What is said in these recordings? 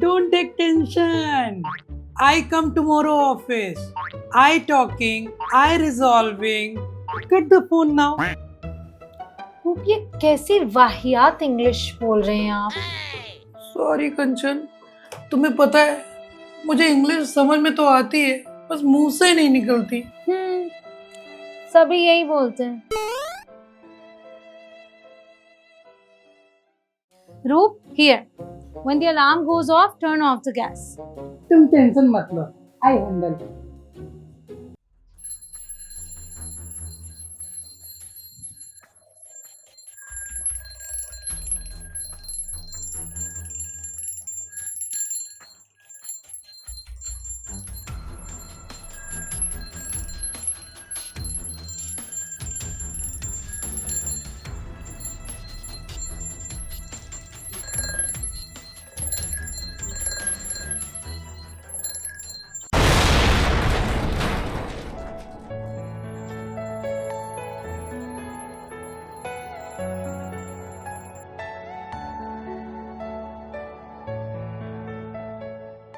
Don't take tension. I come tomorrow office. I talking. I resolving. Get the phone now. रूप, ये कैसी वाहियात English बोल रहे हैं आप? सॉरी कंचन, तुम्हें पता है मुझे इंग्लिश समझ में तो आती है, बस मुंह से नहीं निकलती। सभी यही बोलते हैं। रूप, here. When the alarm goes off, turn off the gas. तुम टेंशन मत लो, आई हैंडल।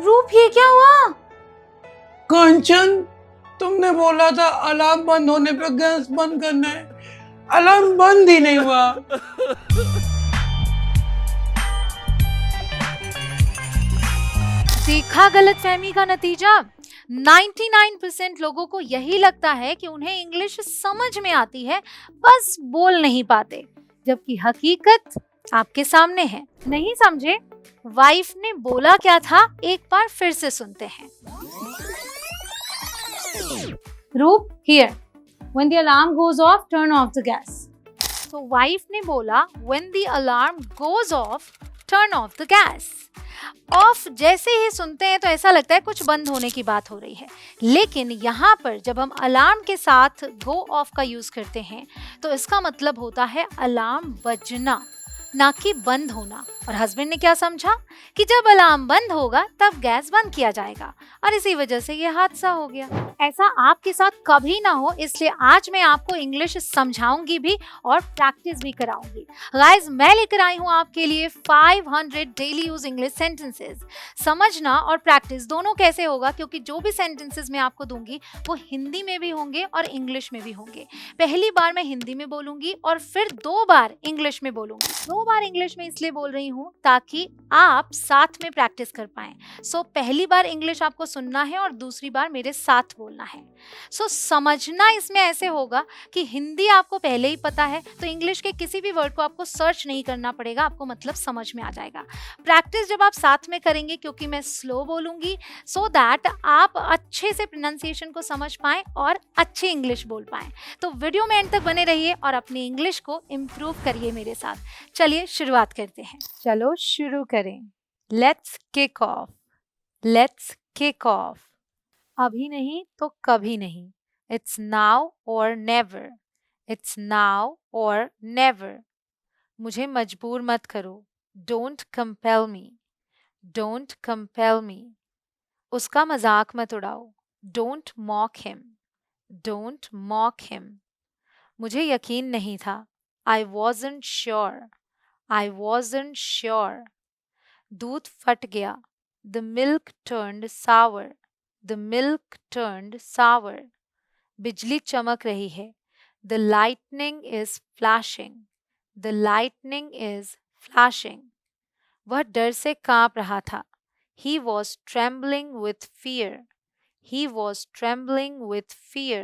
रूप, ये क्या हुआ? कंचन, तुमने बोला था अलार्म बंद होने पे गैस बंद करना है, अलार्म बंद ही नहीं हुआ। देखा गलतफहमी का नतीजा। 99% लोगों को यही लगता है कि उन्हें इंग्लिश समझ में आती है, बस बोल नहीं पाते, जबकि हकीकत आपके सामने है। नहीं समझे? वाइफ ने बोला क्या था, एक बार फिर से सुनते हैं। रूप, here. When the alarm goes off, turn off the gas. तो वाइफ ने बोला when the alarm goes off, turn off the gas. Of जैसे ही सुनते हैं तो ऐसा लगता है कुछ बंद होने की बात हो रही है, लेकिन यहाँ पर जब हम अलार्म के साथ गो ऑफ का यूज करते हैं तो इसका मतलब होता है अलार्म बजना, ना कि बंद होना। और हस्बैंड ने क्या समझा कि जब अलार्म बंद होगा तब गैस बंद किया जाएगा, और इसी वजह से ये हादसा हो गया। ऐसा आपके साथ कभी ना हो, इसलिए आज मैं आपको इंग्लिश समझाऊंगी भी और प्रैक्टिस भी कराऊंगी। गाइस, मैं लेकर आई हूँ आपके लिए 500 डेली यूज इंग्लिश सेंटेंसेस। समझना और प्रैक्टिस दोनों कैसे होगा, क्योंकि जो भी सेंटेंसेस मैं आपको दूंगी वो हिंदी में भी होंगे और इंग्लिश में भी होंगे। पहली बार मैं हिंदी में बोलूंगी और फिर 2 बार इंग्लिश में बोलूंगी। 2 बार इंग्लिश में इसलिए बोल रही हूँ ताकि आप साथ में प्रैक्टिस कर पाएं। सो पहली बार इंग्लिश आपको सुनना है और दूसरी बार मेरे साथ बोलना है। सो समझना इसमें ऐसे होगा कि हिंदी आपको पहले ही पता है, तो इंग्लिश के किसी भी वर्ड को आपको सर्च नहीं करना पड़ेगा, आपको मतलब समझ में आ जाएगा। प्रैक्टिस जब आप साथ में करेंगे, क्योंकि मैं स्लो बोलूंगी, सो दैट आप अच्छे से प्रोनाउंसिएशन को समझ पाएं और अच्छी इंग्लिश बोल पाएं। तो वीडियो में एंड तक बने रहिए और अपनी इंग्लिश को इम्प्रूव करिए मेरे साथ। चलिए शुरुआत करते हैं। चलो शुरू करें। Let's kick off. Let's kick off. अभी नहीं तो कभी नहीं। इट्स नाउ और नेवर। इट्स नाउ और नेवर। मुझे मजबूर मत करो। Don't compel me. Don't compel me. उसका मजाक मत उड़ाओ। Don't mock him. Don't mock him. मुझे यकीन नहीं था। I wasn't sure. I wasn't sure. दूध फट गया. The milk turned sour. The milk turned sour. बिजली चमक रही है. The lightning is flashing. The lightning is flashing. वह डर से कांप रहा था. He was trembling with fear. He was trembling with fear.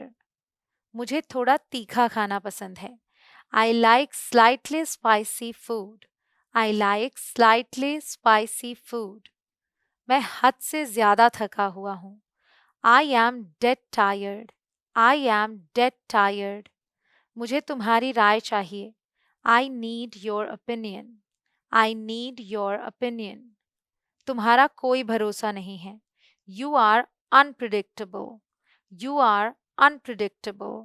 मुझे थोड़ा तीखा खाना पसंद है. I like slightly spicy food. I like slightly spicy food. मैं हद से ज़्यादा थका हुआ हूँ. I am dead tired. I am dead tired. मुझे तुम्हारी राय चाहिए. I need your opinion. I need your opinion. तुम्हारा कोई भरोसा नहीं है. You are unpredictable. You are unpredictable.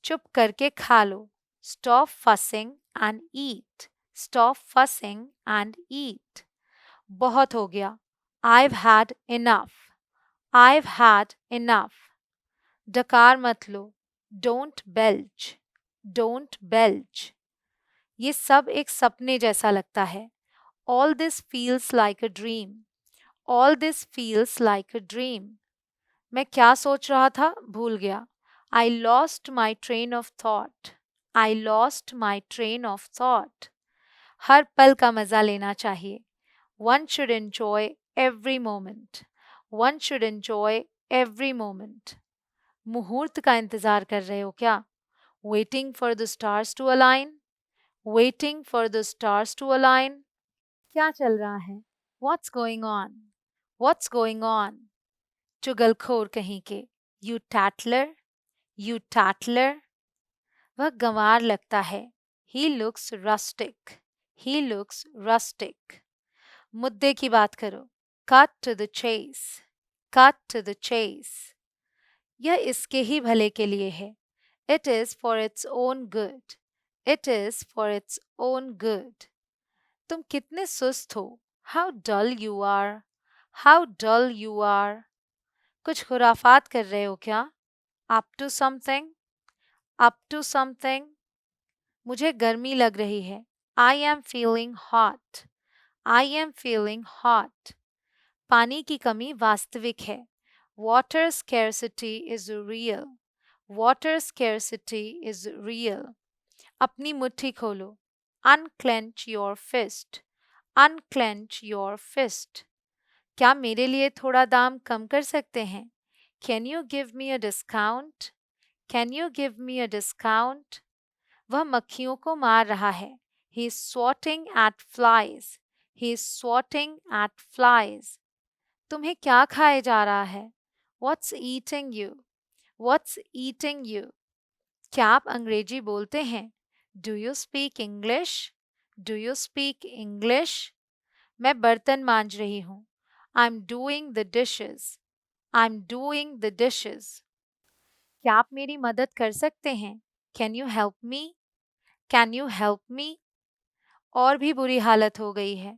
चुप करके खा लो. Stop fussing and eat. Stop fussing and eat. बहुत हो गया. I've had enough. I've had enough. डकार मत लो. Don't belch. Don't belch. ये सब एक सपने जैसा लगता है. All this feels like a dream. All this feels like a dream. मैं क्या सोच रहा था भूल गया. I lost my train of thought. I lost my train of thought. हर पल का मजा लेना चाहिए. One should enjoy every moment. One should enjoy every moment. मुहूर्त का इंतजार कर रहे हो क्या? Waiting for the stars to align. Waiting for the stars to align. क्या चल रहा है? What's going on? What's going on? चुगलखोर कहीं के. You tattler. You tattler. वह गंवार लगता है. He looks rustic. He looks rustic. मुद्दे की बात करो. Cut to the chase. Cut to the chase. यह इसके ही भले के लिए है. It is for its own good. It is for its own good. तुम कितने सुस्त हो. How dull you are. How dull you are. कुछ खुराफात कर रहे हो क्या? Up to something. Up to something. मुझे गर्मी लग रही है. I am feeling hot. I am feeling hot. पानी की कमी वास्तविक है. Water scarcity is real. Water scarcity is real. अपनी मुट्ठी खोलो. Unclench your fist. Unclench your fist. क्या मेरे लिए थोड़ा दाम कम कर सकते हैं? Can you give me a discount? Can you give me a discount? वह मक्खियों को मार रहा है. He is swatting at flies. He is swatting at flies. तुम्हें क्या खाए जा रहा है? What's eating you? What's eating you? क्या आप अंग्रेजी बोलते हैं? Do you speak English? Do you speak English? मैं बर्तन मांज रही हूँ. I'm doing the dishes. I'm doing the dishes. क्या आप मेरी मदद कर सकते हैं? Can you help me? Can you help me? और भी बुरी हालत हो गई है.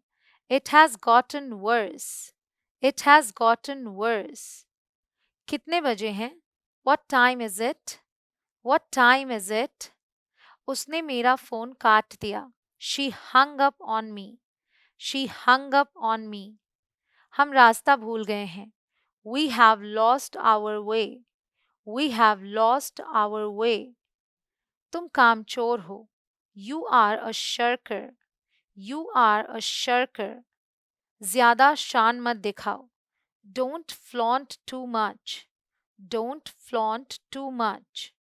It has gotten worse. It has gotten worse. कितने बजे हैं? What time is it? What time is it? उसने मेरा फोन काट दिया. She hung up on me. She hung up on me. हम रास्ता भूल गए हैं. We have lost our way. We have lost our way. तुम कामचोर हो. You are a shirker. You are a shirker. ज्यादा शान मत दिखाओ. Don't flaunt too much. Don't flaunt too much.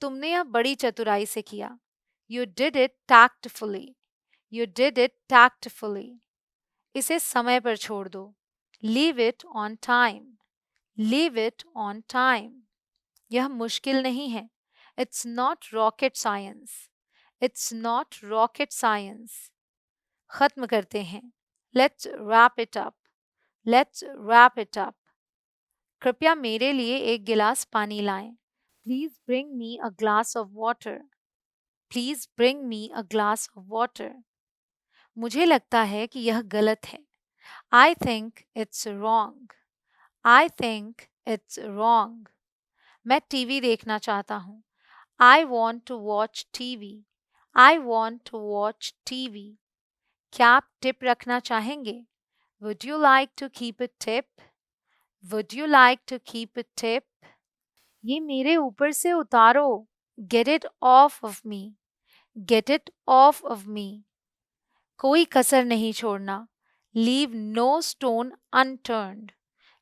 तुमने यह बड़ी चतुराई से किया. You did it tactfully. You did it tactfully. इसे समय पर छोड़ दो. Leave it on time. Leave it on time. यह मुश्किल नहीं है. It's not rocket science. It's not rocket science. खत्म करते हैं. Let's wrap it up. Let's wrap it up. कृपया मेरे लिए एक गिलास पानी लाएं. Please bring me a glass of water. Please bring me a glass of water. मुझे लगता है कि यह गलत है. I think it's wrong. I think it's wrong. मैं टीवी देखना चाहता हूँ. I want to watch TV. I want to watch TV. क्या आप टिप रखना चाहेंगे? Would you like to keep a tip? Would you like to keep a tip? ये मेरे ऊपर से उतारो. Get it off of me. Get it off of me. कोई कसर नहीं छोड़ना. Leave no stone unturned.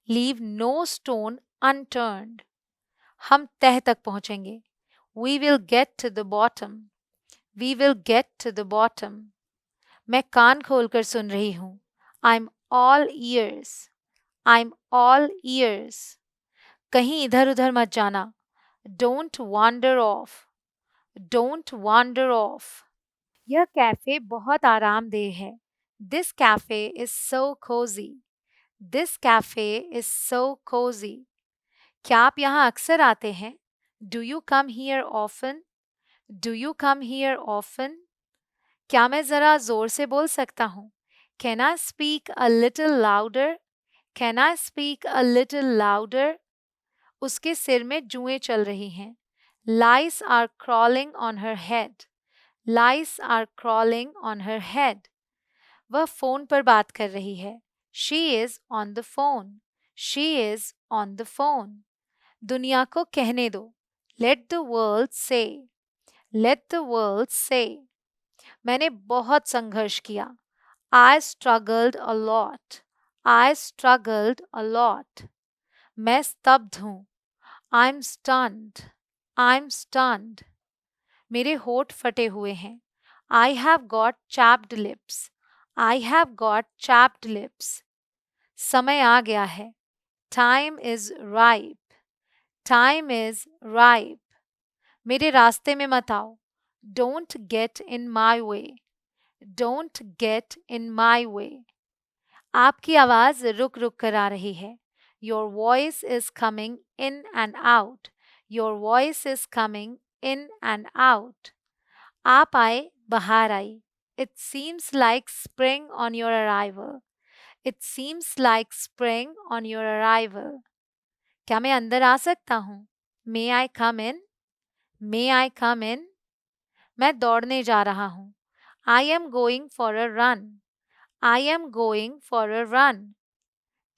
Leave no stone unturned. हम तह तक पहुंचेंगे. We will get to the bottom. We will get to the bottom. मैं कान खोलकर सुन रही हूँ. I'm all ears. I'm all ears. कहीं इधर उधर मत जाना. Don't wander off. Don't wander off. यह कैफे बहुत आरामदेह है. This cafe is so cozy. This cafe is so cozy. क्या आप यहाँ अक्सर आते हैं? Do you come here often? Do you come here often? क्या मैं ज़रा ज़ोर से बोल सकता हूँ? Can I speak a little louder? Can I speak a little louder? उसके सिर में जुएं चल रही हैं. Lice are crawling on her head. Lice are crawling on her head. वह फोन पर बात कर रही है. She is on the phone. She is on the phone. दुनिया को कहने दो. Let the world say. Let the world say. मैंने बहुत संघर्ष किया. I struggled a lot. I struggled a lot. मैं स्तब्ध हूँ. I'm stunned. I'm stunned. मेरे होठ फटे हुए हैं. I have got chapped lips. I have got chapped lips. समय आ गया है. Time is ripe. Time is ripe. मेरे रास्ते में मत आओ. Don't get in my way. Don't get in my way. आपकी आवाज रुक रुक कर आ रही है. Your voice is coming in and out. Your voice is coming in and out. आप आए, बहार आई. It seems like spring on your arrival. It seems like spring on your arrival. क्या मैं अंदर आ सकता हूँ? May I come in? May I come in? मैं दौड़ने जा रहा हूँ. I am going for a run. I am going for a run.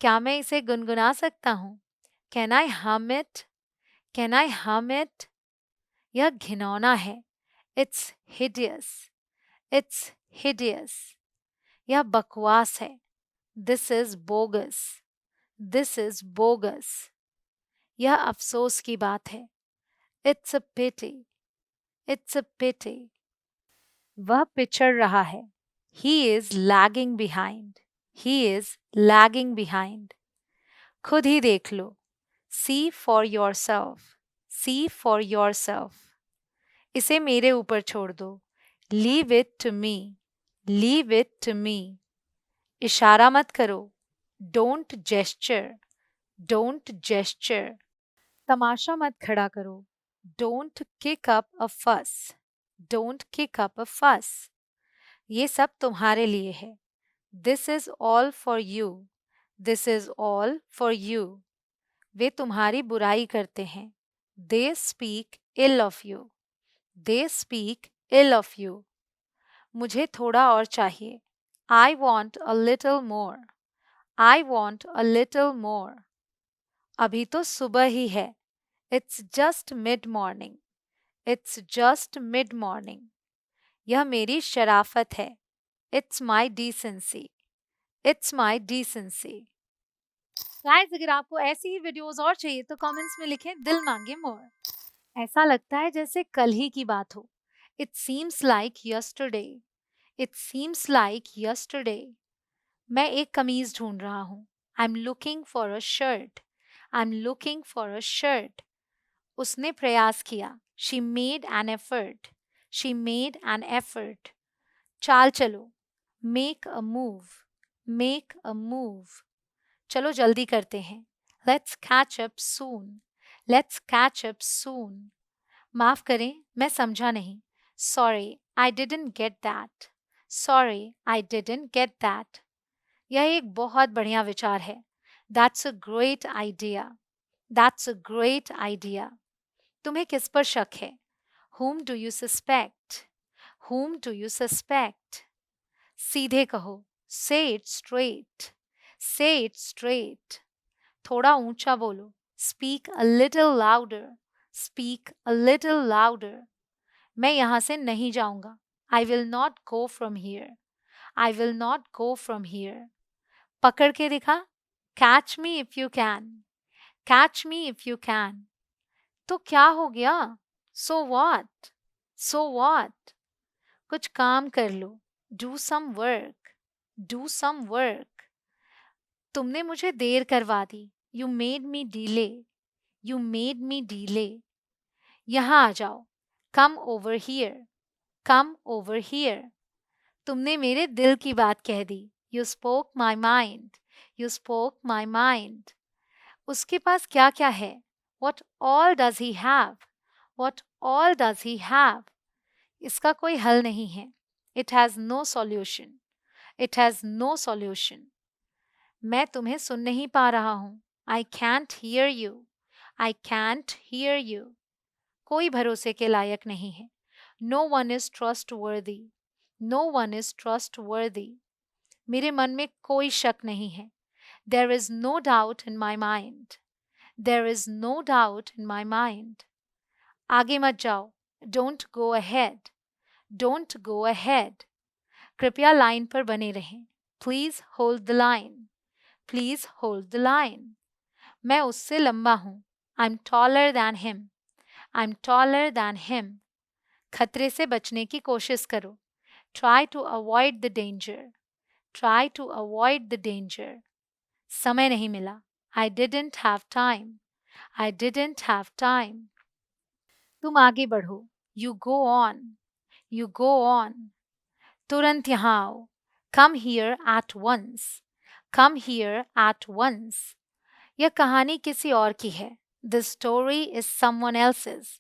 क्या मैं इसे गुनगुना सकता हूँ? Can I hum it? Can I hum it? यह घिनौना है. It's hideous. It's hideous. यह बकवास है. This is bogus. This is bogus. यह अफसोस की बात है. It's a pity. It's a pity. वह पिछड़ रहा है. He is lagging behind. He is lagging behind. खुद ही देख लो. See for yourself. See for yourself. इसे मेरे ऊपर छोड़ दो. Leave it to me. Leave it to me. इशारा मत करो. Don't gesture. Don't gesture. तमाशा मत खड़ा करो. Don't kick up a fuss. Don't kick up a fuss. ये सब तुम्हारे लिए है. This is all for you. This is all for you. वे तुम्हारी बुराई करते हैं. They speak ill of you. They speak ill of you. मुझे थोड़ा और चाहिए. I want a little more. I want a little more. अभी तो सुबह ही है. It's just mid-morning. It's just mid-morning. यह मेरी शराफत है. It's my decency. It's my decency. Guys, अगर आपको ऐसी ही वीडियोस और चाहिए तो कमेंट्स में लिखें दिल मांगे मोर. ऐसा लगता है जैसे कल ही की बात हो. It seems like yesterday. It seems like yesterday. मैं एक कमीज ढूंढ रहा हूँ. I'm looking for a shirt. I'm looking for a shirt. उसने प्रयास किया. She made an effort. She made an effort. चाल चलो. Make a move. Make a move. चलो जल्दी करते हैं. Let's catch up soon. Let's catch up soon. माफ करें, मैं समझा नहीं. Sorry, I didn't get that. Sorry, I didn't get that. यह एक बहुत बढ़िया विचार है. That's a great idea. That's a great idea. तुम्हें किस पर शक है? Whom do you suspect? Whom do you suspect? सीधे कहो. Say it straight. Say it straight. थोड़ा ऊंचा बोलो. Speak a little louder. Speak a little louder. मैं यहाँ से नहीं जाऊंगा. I will not go from here. I will not go from here. पकड़ के दिखा. Catch me if you can. Catch me if you can. तो क्या हो गया? So what? So what? कुछ काम कर लो. Do some work. Do some work. तुमने मुझे देर करवा दी. You made me delay. You made me delay. यहाँ आ जाओ. Come over here. Come over here. तुमने मेरे दिल की बात कह दी. You spoke my mind. You spoke my mind. उसके पास क्या क्या है? What all does he have? What all does he have? इसका कोई हल नहीं है. It has no solution. It has no solution. मैं तुम्हें सुन नहीं पा रहा हूँ. I can't hear you. I can't hear you. कोई भरोसे के लायक नहीं है. No one is trustworthy. No one is trustworthy. मेरे मन में कोई शक नहीं है. There is no doubt in my mind. There is no doubt in my mind. आगे मत जाओ. Don't go ahead. Don't go ahead. कृपया लाइन पर बने रहें. Please hold the line. Please hold the line. मैं उससे लंबा हूँ. I'm taller than him. I'm taller than him. खतरे से बचने की कोशिश करो. Try to avoid the danger. Try to avoid the danger. समय नहीं मिला. I didn't have time. I didn't have time. तुम आगे बढ़ो. You go on. You go on. तुरंत यहाँ आओ. Come here at once. Come here at once. यह कहानी किसी और की है. This story is someone else's.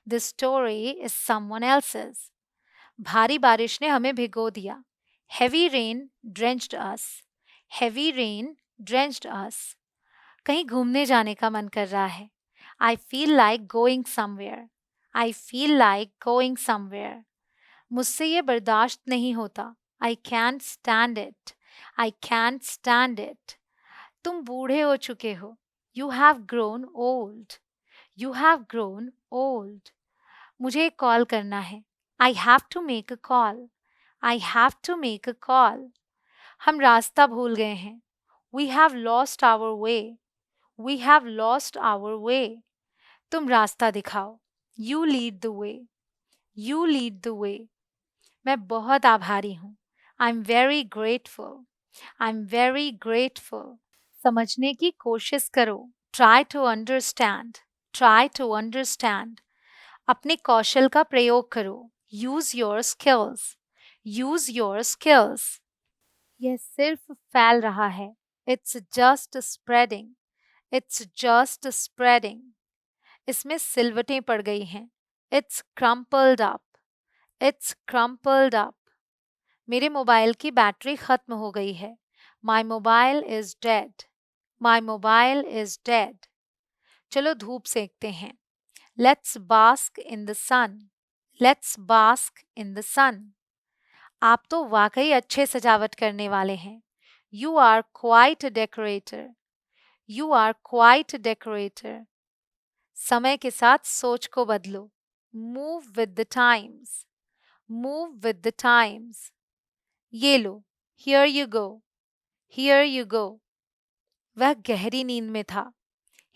This story is someone else's. भारी बारिश ने हमें भिगो दिया. Heavy rain drenched us. Heavy rain drenched us. कहीं घूमने जाने का मन कर रहा है. I feel like going somewhere. I feel like going somewhere. मुझसे ये बर्दाश्त नहीं होता. I can't stand it. I can't stand it. तुम बूढ़े हो चुके हो. You have grown old. You have grown old. मुझे एक कॉल करना है. I have to make a call. I have to make a call. हम रास्ता भूल गए हैं. We have lost our way. We have lost our way. तुम रास्ता दिखाओ. You lead the way. You lead the way. मैं बहुत आभारी हूँ. I'm very grateful. I'm very grateful. समझने की कोशिश करो. Try to understand. Try to understand. अपने कौशल का प्रयोग करो. Use your skills. Use your skills. यह सिर्फ फैल रहा है. It's just spreading. It's just spreading. इसमें सिलवटें पड़ गई हैं. It's crumpled up. It's crumpled up. मेरे मोबाइल की बैटरी खत्म हो गई है. My mobile is dead. My mobile is dead. चलो धूप सेकते हैं. Let's bask in the sun. Let's bask in the sun. आप तो वाकई अच्छे सजावट करने वाले हैं. You are quite a decorator. You are quite a decorator. समय के साथ सोच को बदलो. Move with the times. Move with the times. ये लो. Here you go. Here you go. वह गहरी नींद में था.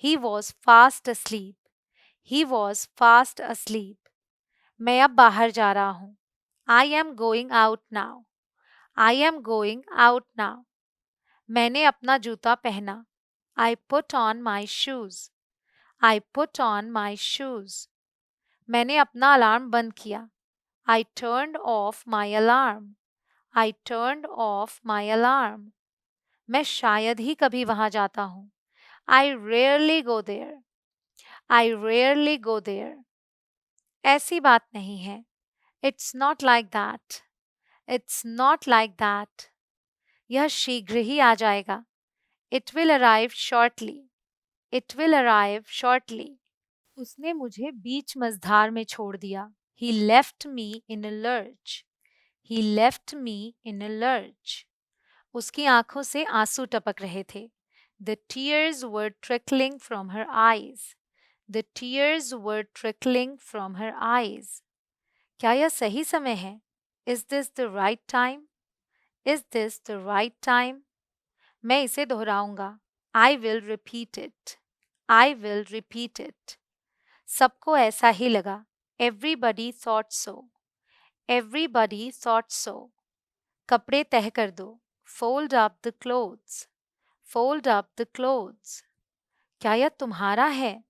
He was fast asleep. He was fast asleep. मैं अब बाहर जा रहा हूँ. I am going out now. I am going out now. मैंने अपना जूता पहना. I put on my shoes. I put on my shoes. मैंने अपना अलार्म बंद किया. I turned off my alarm. I turned off my alarm. मैं शायद ही कभी वहां जाता हूँ. I rarely go there. I rarely go there. ऐसी बात नहीं है. It's not like that. It's not like that. यह शीघ्र ही आ जाएगा. It will arrive shortly. It will arrive shortly. उसने मुझे बीच मझधार में छोड़ दिया. He left me in a lurch. He left me in a lurch. उसकी आंखों से आंसू टपक रहे थे. The tears were trickling from her eyes. The tears were trickling from her eyes. क्या यह सही समय है? Is this the right time? Is this the right time? मैं इसे दोहराऊंगा. I will repeat it. I will repeat it. सबको ऐसा ही लगा. Everybody thought so. Everybody thought so. कपड़े तह कर दो. Fold up the clothes. Fold up the clothes. क्या यह तुम्हारा है?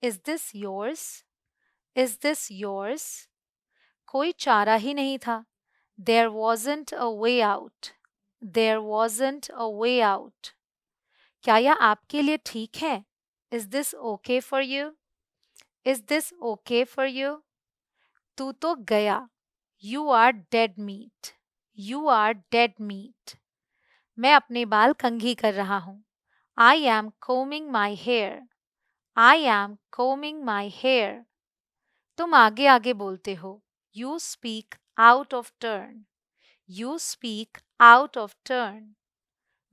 Is this yours? Is this yours? कोई चारा ही नहीं था. There wasn't a way out. There wasn't a way out. क्या यह आपके लिए ठीक है? Is this okay for you? Is this okay for you? तू तो गया. You are dead meat. You are dead meat. मैं अपने बाल कंघी कर रहा हूँ. I am combing my hair. I am combing my hair. तुम आगे आगे बोलते हो. You speak out of turn. You speak out of turn.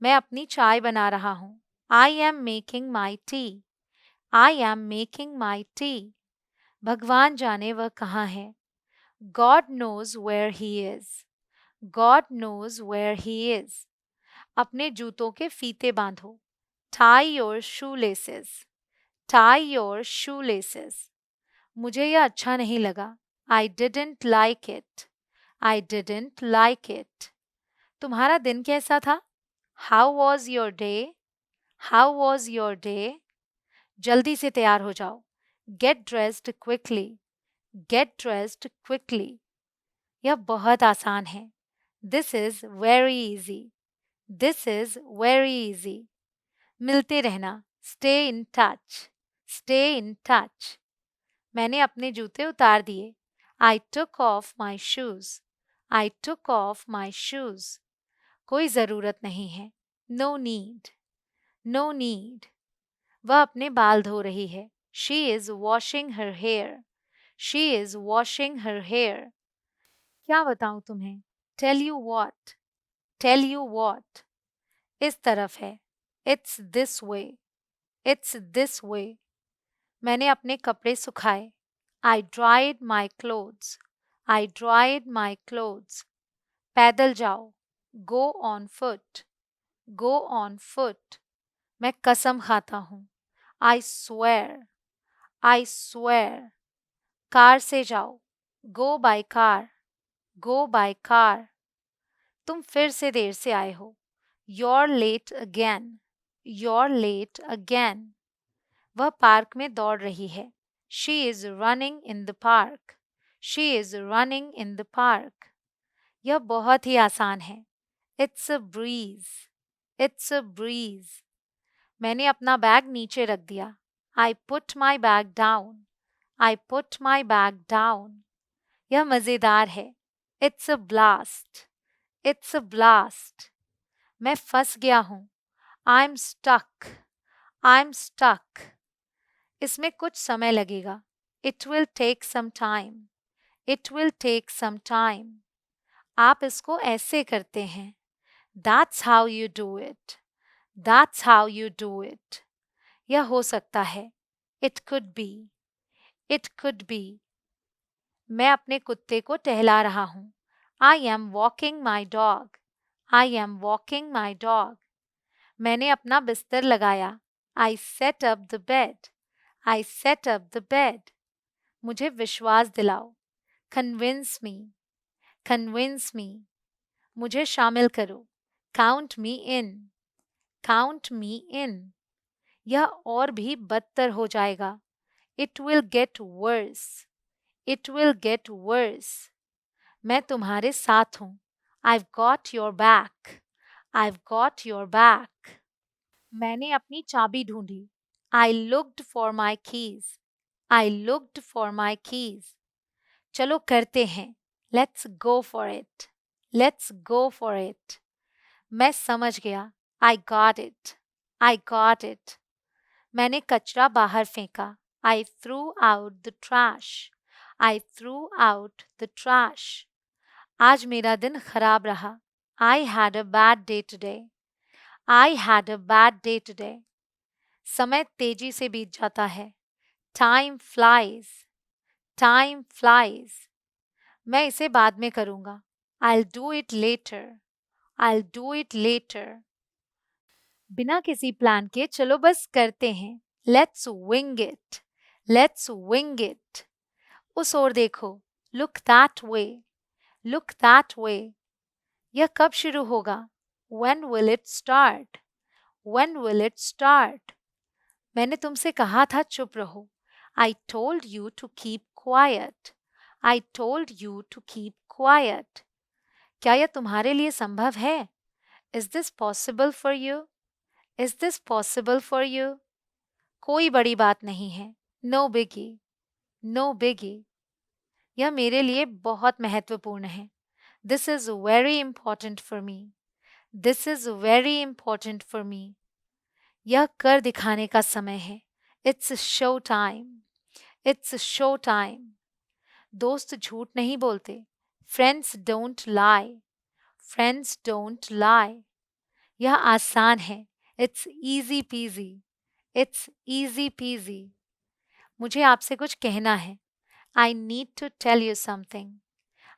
मैं अपनी चाय बना रहा हूँ. I am making my tea. I am making my tea. भगवान जाने वह कहाँ है. God knows where he is. God knows where he is. अपने जूतों के फीते बांधो. Tie your shoelaces. Tie your shoelaces. मुझे यह अच्छा नहीं लगा. I didn't like it. I didn't like it. तुम्हारा दिन कैसा था? How was your day? How was your day? जल्दी से तैयार हो जाओ. Get dressed quickly. Get dressed quickly. यह बहुत आसान है. This is very easy. This is very easy. मिलते रहना. Stay in touch. Stay in touch. मैंने अपने जूते उतार दिए. I took off my shoes. I took off my shoes. कोई ज़रूरत नहीं है. No need. No need. वह अपने बाल धो रही है. She is washing her hair. She is washing her hair. क्या बताऊं तुम्हें? Tell you what? Tell you what? इस तरफ है. It's this way. It's this way. मैंने अपने कपड़े सुखाए. I dried my clothes. I dried my clothes. पैदल जाओ. Go on foot. Go on foot. मैं कसम खाता हूँ. I swear. I swear. Car से जाओ. Go by car. Go by car. तुम फिर से देर से आए हो. You're late again. You're late again. वह पार्क में दौड़ रही है. She is running in the park. She is running in the park. यह बहुत ही आसान है. It's a breeze. It's a breeze. मैंने अपना बैग नीचे रख दिया. I put my bag down. I put my bag down. यह मज़ेदार है. It's a blast. It's a blast. मैं फंस गया हूँ. I'm stuck. I'm stuck. इसमें कुछ समय लगेगा. It will take some time. It will take some time. आप इसको ऐसे करते हैं. That's how you do it. That's how you do it. यह हो सकता है. It could be. It could be. मैं अपने कुत्ते को टहला रहा हूँ. I am walking my dog. I am walking my dog. मैंने अपना बिस्तर लगाया. I set up the bed. I set up the bed. मुझे विश्वास दिलाओ. Convince me. Convince me. मुझे शामिल करो. Count me in. Count me in. यह और भी बदतर हो जाएगा. It will get worse. It will get worse. मैं तुम्हारे साथ हूँ. I've got your back. I've got your back. मैंने अपनी चाबी ढूंढी. I looked for my keys. I looked for my keys. चलो करते हैं. Let's go for it. Let's go for it. मैं समझ गया. I got it. I got it. मैंने कचरा बाहर फेंका. I threw out the trash. I threw out the trash. आज मेरा दिन खराब रहा. I had a bad day today. I had a bad day today. समय तेजी से बीत जाता है. Time flies. Time flies. मैं इसे बाद में करूँगा. I'll do it later. I'll do it later. बिना किसी प्लान के चलो बस करते हैं. Let's wing it. Let's wing it. उस ओर देखो. Look that way. Look that way. यह कब शुरू होगा? When will it start? When will it start? मैंने तुमसे कहा था चुप रहो. I told you to keep quiet. I told you to keep quiet. क्या यह तुम्हारे लिए संभव है? Is this possible for you? Is this possible for you? कोई बड़ी बात नहीं है. No biggie. No biggie. यह मेरे लिए बहुत महत्वपूर्ण है. This is very important for me. This is very important for me. यह कर दिखाने का समय है. It's show time. It's show time. दोस्त झूठ नहीं बोलते. Friends don't lie. Friends don't lie. यह आसान है. It's easy peasy. It's easy peasy. मुझे आपसे कुछ कहना है. I need to tell you something.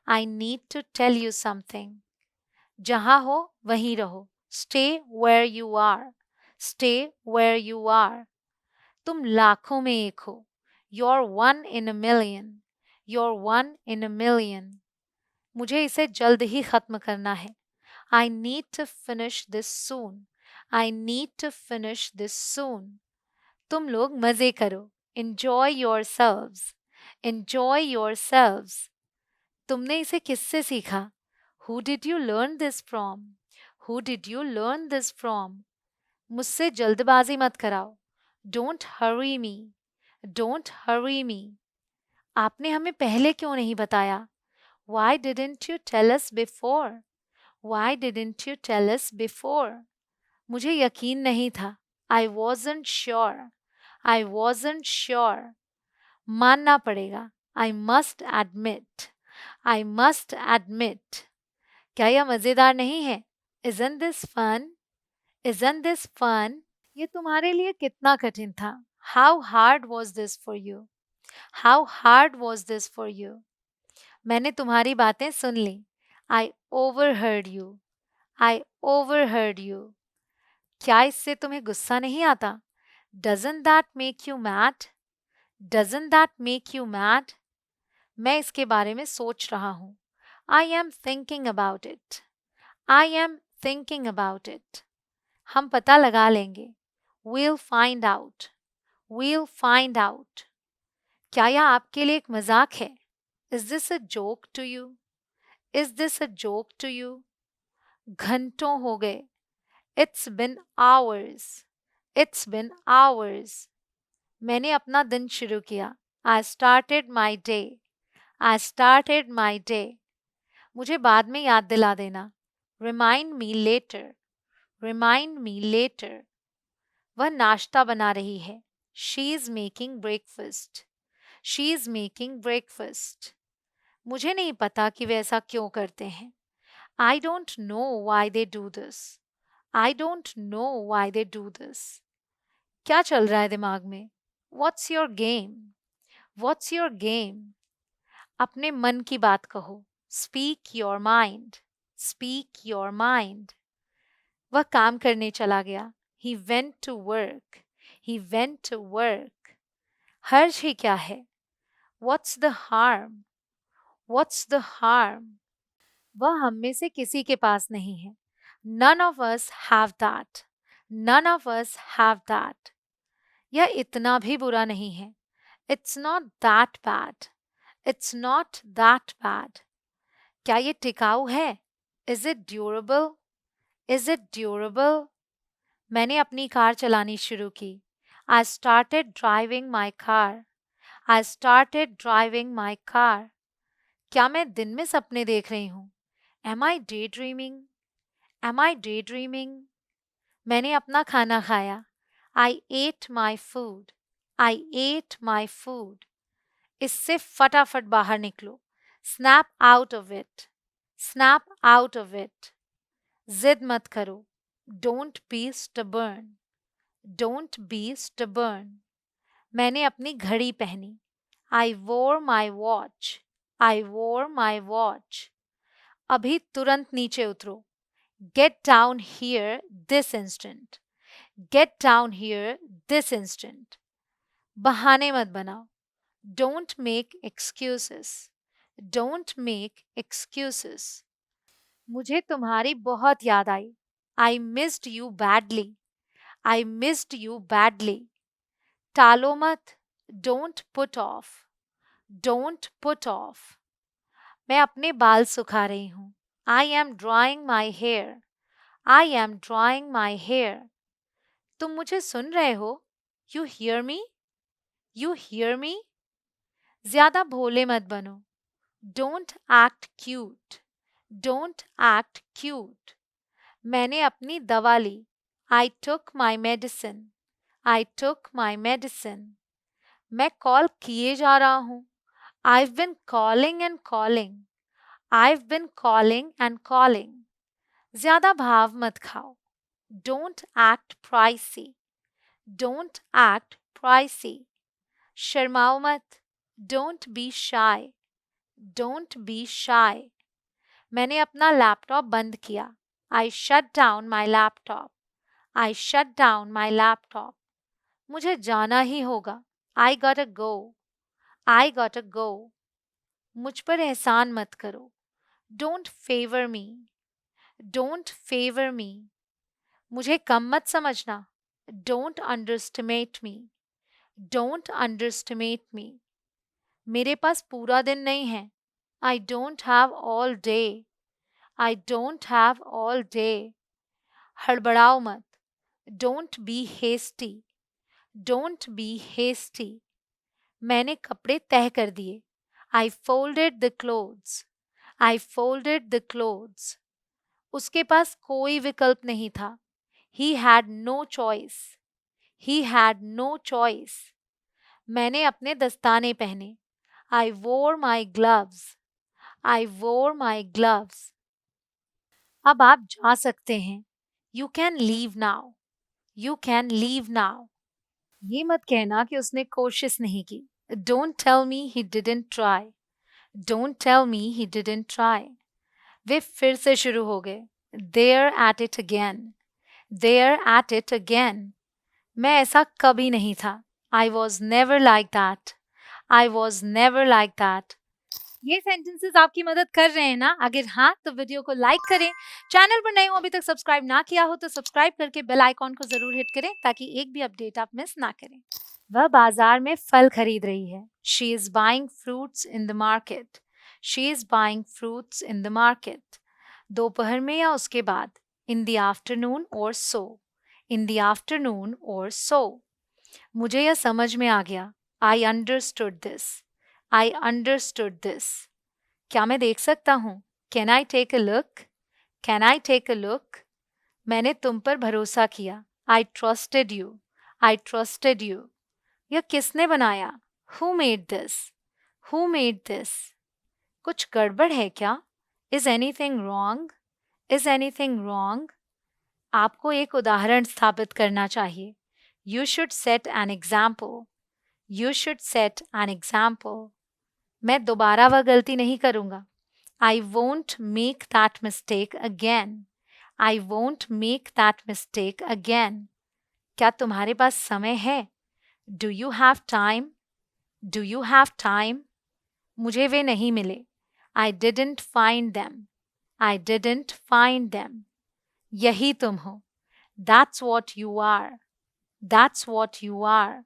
I need to tell you something. जहाँ हो वहीं रहो. Stay where you are. Stay where you are. तुम लाखों में एक हो. You're one in a million. You're one in a million. मुझे इसे जल्द ही खत्म करना है. I need to finish this soon. I need to finish this soon. तुम लोग मजे करो. Enjoy yourselves. Enjoy yourselves. तुमने इसे किससे सीखा? Who did you learn this from? Who did you learn this from? मुझसे जल्दबाजी मत कराओ. Don't hurry me. Don't hurry me. आपने हमें पहले क्यों नहीं बताया? Why didn't you tell us before? Why didn't you tell us before? मुझे यकीन नहीं था. I wasn't sure. I wasn't sure. मानना पड़ेगा. I must admit. I must admit. क्या यह मजेदार नहीं है? Isn't this fun? Isn't this fun? ये तुम्हारे लिए कितना कठिन था? How hard was this for you? How hard was this for you? मैंने तुम्हारी बातें सुन ली. I overheard you. I overheard you. क्या इससे तुम्हें गुस्सा नहीं आता? Doesn't that make you mad? Doesn't that make you mad? मैं इसके बारे में सोच रहा हूँ. I am thinking about it. I am thinking about it. हम पता लगा लेंगे. We'll find out. We'll find out. क्या यह आपके लिए एक मजाक है? Is this a joke to you? Is this a joke to you? घंटों हो गए. It's been hours. It's been hours. मैंने अपना दिन शुरू किया. I started my day. I started my day. मुझे बाद में याद दिला देना. Remind me later. Remind me later. वह नाश्ता बना रही है. She is making breakfast. She is making breakfast. मुझे नहीं पता कि वे ऐसा क्यों करते हैं. I don't know why they do this. I don't know why they do this. क्या चल रहा है दिमाग में? What's your game? What's your game? अपने मन की बात कहो. Speak your mind. Speak your mind. वह काम करने चला गया. He went to work. He went to work. हर्ज ही क्या है? What's the harm? What's the harm? वह हम में से किसी के पास नहीं है. None of us have that. None of us have that. यह इतना भी बुरा नहीं है. It's not that bad. It's not that bad. क्या ये टिकाऊ है? Is it durable? Is it durable? मैंने अपनी कार चलानी शुरू की. I started driving my car. I started driving my car. क्या मैं दिन में सपने देख रही हूँ? Am I daydreaming? Am I daydreaming? मैंने अपना खाना खाया. I ate my food. I ate my food. इससे फटाफट बाहर निकलो. Snap out of it. Snap out of it. जिद मत करो. Don't be stubborn. Don't be stubborn. मैंने अपनी घड़ी पहनी. I wore my watch. I wore my watch. अभी तुरंत नीचे उतरो. Get down here this instant. Get down here this instant. बहाने मत बनाओ. Don't make excuses. Don't make excuses. मुझे तुम्हारी बहुत याद आई. I missed you badly. I missed you badly. टालो मत. Don't put off. Don't put off. मैं अपने बाल सुखा रही हूँ. I am drying my hair. I am drying my hair. तुम मुझे सुन रहे हो? You hear me? You hear me? ज्यादा भोले मत बनो. Don't act cute. Don't act cute. मैंने अपनी दवा ली. I took my medicine. I took my medicine. मैं कॉल किए जा रहा हूँ. I've been calling and calling. I've been calling and calling. ज्यादा भाव मत खाओ. Don't act pricey. Don't act pricey. शर्माओ मत. Don't be shy. Don't be shy. मैंने अपना लैपटॉप बंद किया. I shut down my laptop. I shut down my laptop. मुझे जाना ही होगा. I gotta go. I gotta go. मुझ पर एहसान मत करो. Don't favor me. Don't favor me. मुझे कम मत समझना. Don't underestimate me. Don't underestimate me. मेरे पास पूरा दिन नहीं है. I don't have all day. I don't have all day. हड़बड़ाओ मत. Don't be hasty. Don't be hasty. मैंने कपड़े तह कर दिए. I folded the clothes. I folded the clothes. उसके पास कोई विकल्प नहीं था. He had no choice. He had no choice. मैंने अपने दस्ताने पहने. I wore my gloves. I wore my gloves. अब आप जा सकते हैं. You can leave now. You can leave now. ये मत कहना कि उसने कोशिश नहीं की. Don't tell me he didn't try. Don't tell me he didn't try. वे फिर से शुरू हो गए. They're at it again. They're at it again. मैं ऐसा कभी नहीं था. I was never like that. I was never like that. ये सेंटेंसेस आपकी मदद कर रहे हैं ना? अगर हाँ तो वीडियो को लाइक करें. चैनल पर नए हो अभी तक सब्सक्राइब ना किया हो तो सब्सक्राइब करके बेल आइकॉन को जरूर हिट करें ताकि एक भी अपडेट आप मिस ना करें. वह बाजार में फल खरीद रही है. She is buying fruits in the market. She is buying fruits in the market. दोपहर में या उसके बाद. In the afternoon or so. In the afternoon or so. मुझे यह समझ में आ गया. I understood this. I understood this. क्या मैं देख सकता हूँ? Can I take a look? Can I take a look? मैंने तुम पर भरोसा किया. I trusted you. I trusted you. यह किसने बनाया? Who made this? Who made this? कुछ गड़बड़ है क्या? Is anything wrong? Is anything wrong? आपको एक उदाहरण स्थापित करना चाहिए. You should set an example. You should set an example. मैं दोबारा वह गलती नहीं करूँगा. I won't make that mistake again. I won't make that mistake again. क्या तुम्हारे पास समय है? Do you have time? Do you have time? मुझे वे नहीं मिले. I didn't find them. I didn't find them. यही तुम हो. That's what you are. That's what you are.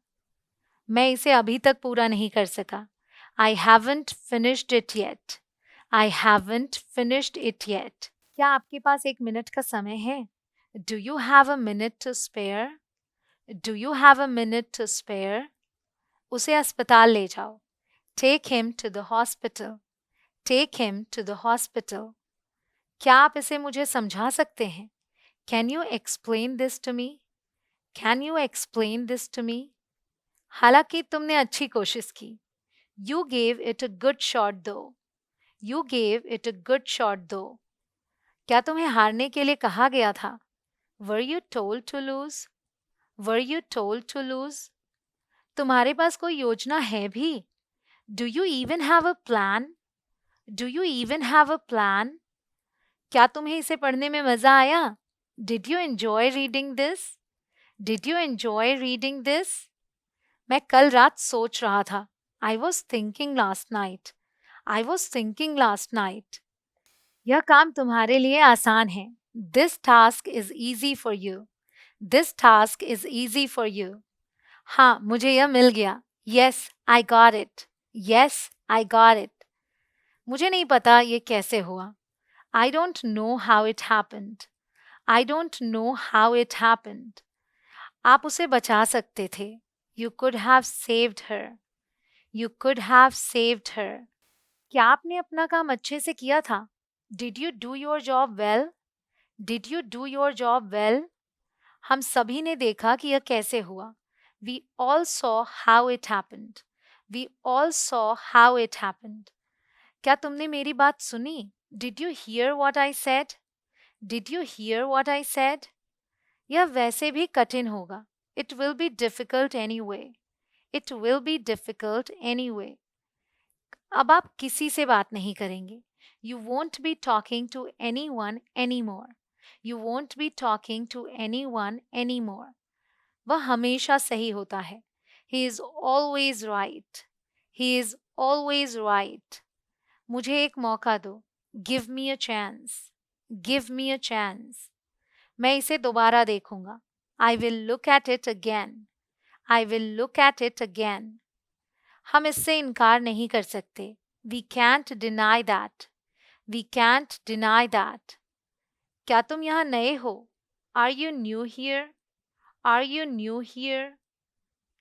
मैं इसे अभी तक पूरा नहीं कर सका. I haven't finished it yet. I haven't finished it yet. क्या आपके पास 1 मिनट का समय है? Do you have a minute to spare? Do you have a minute to spare? उसे अस्पताल ले जाओ. Take him to the hospital. Take him to the hospital. क्या आप इसे मुझे समझा सकते हैं? Can you explain this to me? Can you explain this to me? हालांकि तुमने अच्छी कोशिश की. You gave it a good shot though. You gave it a good shot though. क्या तुम्हें हारने के लिए कहा गया था? Were you told to lose? Were you told to lose? तुम्हारे पास कोई योजना है भी? Do you even have a plan? Do you even have a plan? क्या तुम्हें इसे पढ़ने में मजा आया? Did you enjoy reading this? Did you enjoy reading this? मैं कल रात सोच रहा था. I was thinking last night. I was thinking last night. यह काम तुम्हारे लिए आसान है. This task is easy for you. This task is easy for you. हाँ, मुझे यह मिल गया. Yes, I got it. Yes, I got it. मुझे नहीं पता ये कैसे हुआ. I don't know how it happened. I don't know how it happened. आप उसे बचा सकते थे. You could have saved her. You could have saved her. क्या आपने अपना काम अच्छे से किया था? Did you do your job well? Did you do your job well? हम सभी ने देखा कि यह कैसे हुआ. We all saw how it happened. We all saw how it happened. क्या तुमने मेरी बात सुनी? Did you hear what I said? Did you hear what I said? यह वैसे भी कठिन होगा. It will be difficult anyway. It will be difficult anyway. अब आप किसी से बात नहीं करेंगे. You won't be talking to anyone anymore. You won't be talking to anyone anymore. वह हमेशा सही होता है. He is always right. He is always right. मुझे एक मौका दो. Give me a chance. Give me a chance. मैं इसे दोबारा देखूंगा. I will look at it again. I will look at it again. हम इससे इनकार नहीं कर सकते. We can't deny that. We can't deny that. क्या तुम यहाँ नए हो? Are you new here? Are you new here?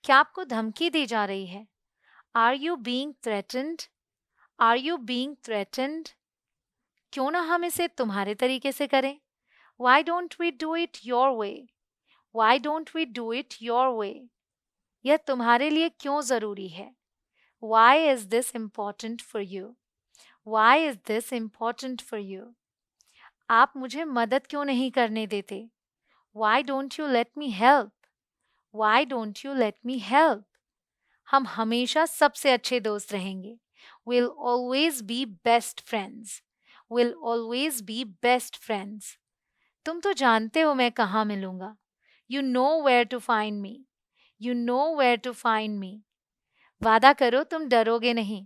क्या आपको धमकी दी जा रही है? Are you being threatened? Are you being threatened? क्यों ना हम इसे तुम्हारे तरीके से करें? Why don't we do it your way? Why don't we do it your way? यह तुम्हारे लिए क्यों जरूरी है? Why is this important for you? Why is this important for you? आप मुझे मदद क्यों नहीं करने देते? Why don't you let me help? Why don't you let me help? हम हमेशा सबसे अच्छे दोस्त रहेंगे. We'll always be best friends. We'll always be best friends. तुम तो जानते हो मैं कहाँ मिलूंगा. You know where to find me. You know where to find me. वादा करो तुम डरोगे नहीं.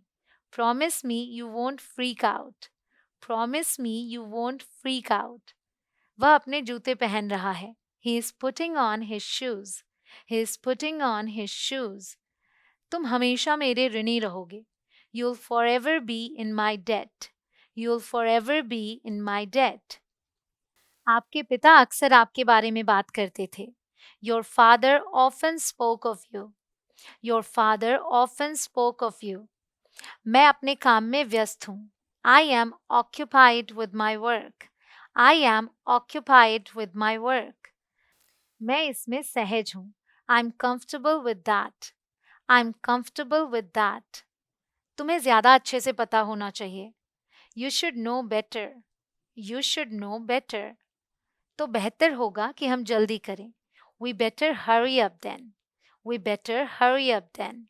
Promise me you won't freak out. Promise me you won't freak out. वह अपने जूते पहन रहा है. He is putting on his shoes. He is putting on his shoes. तुम हमेशा मेरे ऋणी रहोगे. You'll forever be in my debt. You'll forever be in my debt. आपके पिता अक्सर आपके बारे में बात करते थे. Your father often spoke of you. Your father often spoke of you. मैं अपने काम में व्यस्त हूँ. I am occupied with my work. I am occupied with my work. मैं इसमें सहज हूँ. I'm comfortable with that. I'm comfortable with that. तुम्हें ज़्यादा अच्छे से पता होना चाहिए. You should know better. You should know better. तो बेहतर होगा कि हम जल्दी करें. We better hurry up then. We better hurry up then.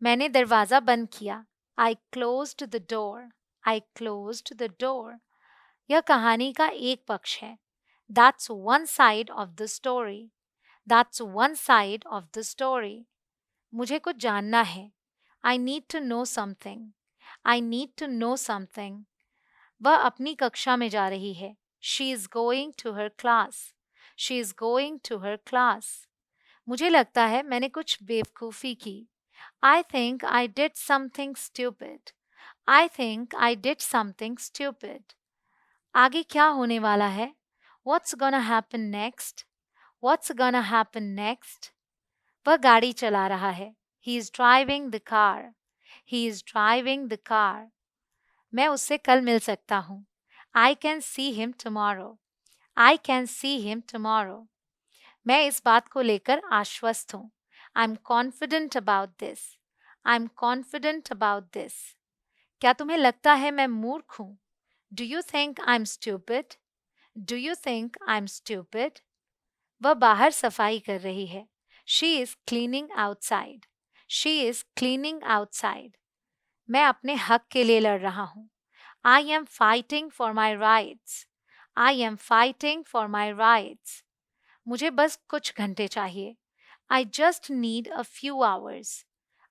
मैंने दरवाज़ा बंद किया. I closed the door. I closed the door. यह कहानी का एक पक्ष है. That's one side of the story. That's one side of the story. मुझे कुछ जानना है. I need to know something. I need to know something. वह अपनी कक्षा में जा रही है. She is going to her class. She is going to her class. मुझे लगता है मैंने कुछ बेवकूफ़ी की. I think I did something stupid. I think I did something stupid. आगे क्या होने वाला है? What's gonna happen next? What's gonna happen next? वह गाड़ी चला रहा है. He is driving the car. He is driving the car. मैं उससे कल मिल सकता हूँ. I can see him tomorrow. I can see him tomorrow. मैं इस बात को लेकर आश्वस्त हूँ. I'm confident about this. I'm confident about this. क्या तुम्हें लगता है मैं मूर्ख हूँ? Do you think I'm stupid? Do you think I'm stupid? वह बाहर सफाई कर रही है. She is cleaning outside. She is cleaning outside. मैं अपने हक के लिए लड़ रहा हूँ. I am fighting for my rights. I am fighting for my rights. मुझे बस कुछ घंटे चाहिए. I just need a few hours.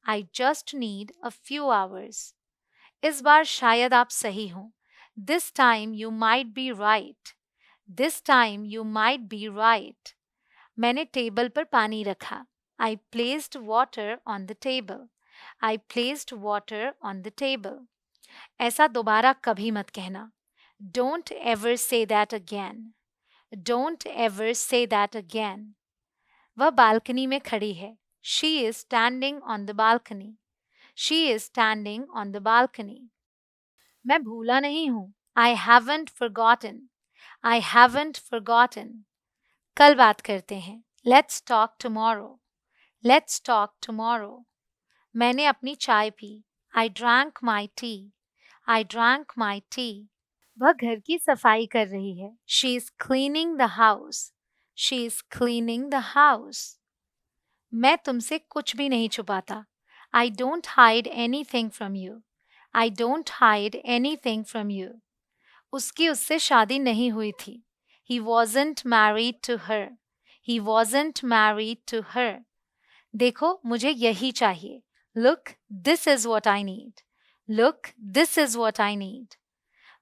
I just need a few hours. इस बार शायद आप सही हों. This time you might be right. This time you might be right. मैंने टेबल पर पानी रखा. I placed water on the table. I placed water on the table. ऐसा दोबारा कभी मत कहना. Don't ever say that again. Don't ever say that again. वह बालकनी में खड़ी है. She is standing on the balcony. She is standing on the balcony. मैं भूला नहीं हूँ. I haven't forgotten. I haven't forgotten. कल बात करते हैं. Let's talk tomorrow. Let's talk tomorrow. मैंने अपनी चाय P. I drank my tea. I drank my tea. वह घर की सफाई कर रही है. She is cleaning the house. She is cleaning the house. मैं तुमसे कुछ भी नहीं छुपाता. I don't hide anything from you. I don't hide anything from you. उसकी उससे शादी नहीं हुई थी. He wasn't married to her. He wasn't married to her. देखो मुझे यही चाहिए. Look, this is what I need. Look, this is what I need.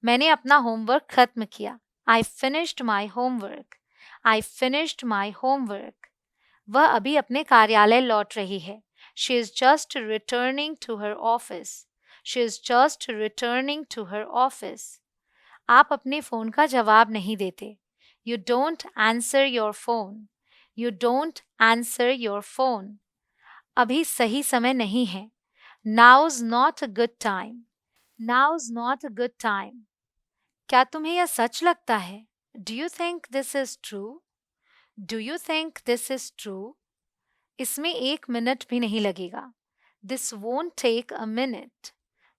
मैंने अपना होमवर्क खत्म किया. I finished my homework. I finished my homework. वह अभी अपने कार्यालय लौट रही है. She is just returning to her office. She is just returning to her office. आप अपने फ़ोन का जवाब नहीं देते. You don't answer your phone. You don't answer your phone. अभी सही समय नहीं है. Now's not a good time. Now's not a good time. क्या तुम्हें यह सच लगता है? Do you think this is true? Do you think this is true? इसमें 1 मिनट भी नहीं लगेगा. This won't take a minute.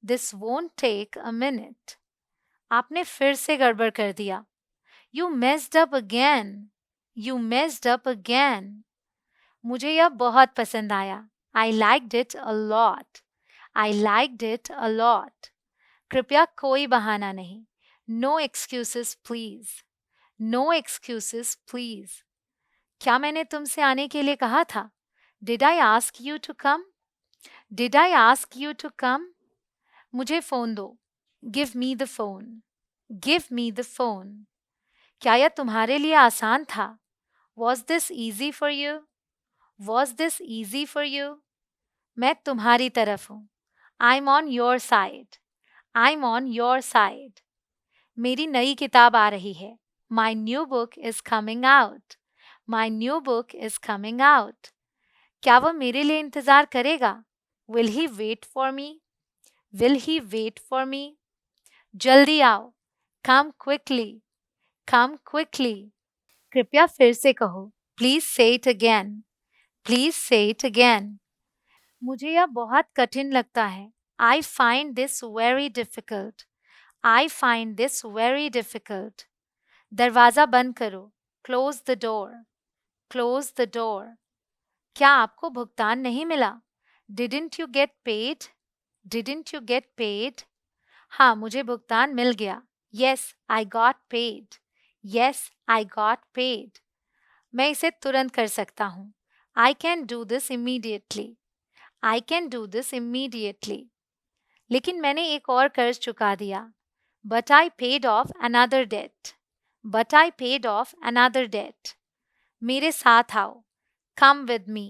This won't take a minute. आपने फिर से गड़बड़ कर दिया. You messed up again. You messed up again. मुझे यह बहुत पसंद आया. I liked it a lot. I liked it a lot. कृपया कोई बहाना नहीं. No excuses please. No excuses please. क्या मैंने तुमसे आने के लिए कहा था? Did I ask you to come? Did I ask you to come? मुझे फ़ोन दो. Give me the phone. Give me the phone. क्या यह तुम्हारे लिए आसान था? Was this easy for you? Was this easy for you? मैं तुम्हारी तरफ हूँ. I'm on your side. I'm on your side. मेरी नई किताब आ रही है. My new book is coming out. My new book is coming out. क्या वह मेरे लिए इंतज़ार करेगा? Will he wait for me? Will he wait for me? जल्दी आओ. Come quickly. Come quickly. कृपया फिर से कहो. Please say it again. Please say it again. मुझे यह बहुत कठिन लगता है. I find this very difficult. I find this very difficult. दरवाज़ा बंद करो. Close the door. Close the door. क्या आपको भुगतान नहीं मिला? Didn't you get paid? Didn't you get paid? हाँ, मुझे भुगतान मिल गया. Yes, I got paid. Yes, I got paid. मैं इसे तुरंत कर सकता हूँ. I can do this immediately. I can do this immediately. लेकिन मैंने एक और कर्ज चुका दिया. But I paid off another debt. But I paid off another debt. मेरे साथ आओ. Come with me.